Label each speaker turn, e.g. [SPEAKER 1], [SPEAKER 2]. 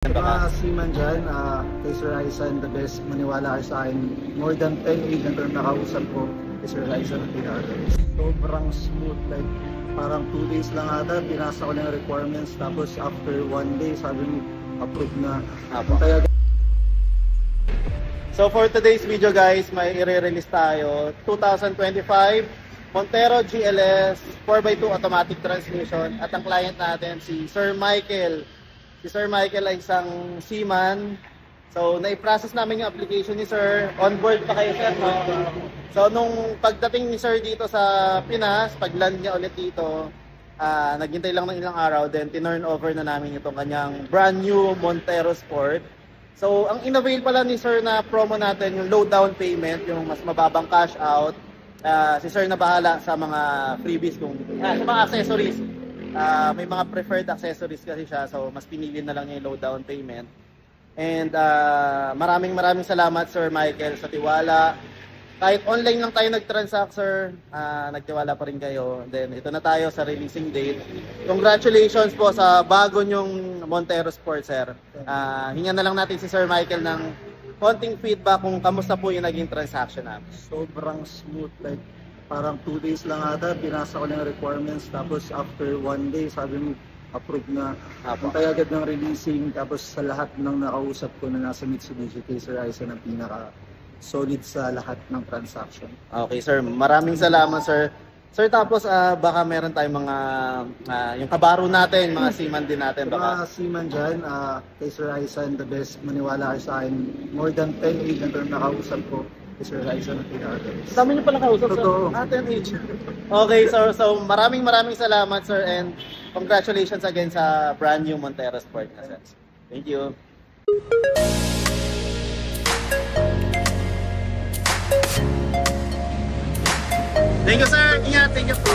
[SPEAKER 1] Mga seaman dyan, kay Sir Aisan, the best, maniwala kayo sa akin. More than 10 agent na nakausap ko kay Sir Aisan ang pinaka-best. Sobrang smooth, like parang 2 days lang ata, pinasa ko lang yung requirements, tapos after 1 day, sabi mo, approve na. Kaya
[SPEAKER 2] so for today's video guys, may i-release tayo 2025 Montero GLS 4x2 automatic transmission at ang client natin si Sir Michael. Si Sir Michael ay isang seaman. So na-process namin yung application ni Sir. On board pa kayo sir, no? So nung pagdating ni Sir dito sa Pinas, pag-land niya ulit dito, naghintay lang ng ilang araw, then tinurn over na namin itong kanyang brand new Montero Sport. So ang in-avail pala ni Sir na promo natin, yung low down payment, yung mas mababang cash out. Si Sir na bahala sa mga freebies, sa mga accessories. May mga preferred accessories kasi siya, so mas pinili na lang niya yung low down payment. And maraming salamat Sir Michael sa tiwala. Kahit online lang tayo nag-transact sir, nagtiwala pa rin kayo. Then ito na tayo sa releasing date. Congratulations po sa bago nyong Montero Sport sir. Hingan na lang natin si Sir Michael ng konting feedback kung kamusta po yung naging transaction namin.
[SPEAKER 1] sobrang smooth, like parang 2 days lang ata, pinasa ko lang yung requirements, tapos after 1 day, sabi mo, approve na. Antay agad ng releasing, tapos sa lahat ng nakausap ko na nasa Mitsubishi, kay Sir Aisan ang pinaka-solid sa lahat ng transaction.
[SPEAKER 2] Okay sir, maraming salamat sir. Sir, tapos baka meron tayong mga, yung kabaro natin, mga seaman din natin.
[SPEAKER 1] Mga seaman dyan, kay Sir Aisan, the best, maniwala kayo sa akin. More than 10 agent na nakausap ko kay Sir Aisan ang pinaka-best.
[SPEAKER 2] Dami niyo pala kausap sir.
[SPEAKER 1] Totoo.
[SPEAKER 2] 10 agent. Okay sir, so maraming salamat sir, and congratulations again sa brand new Montero Sport na sir. Thank you. Thank you sir, ingat, thank you.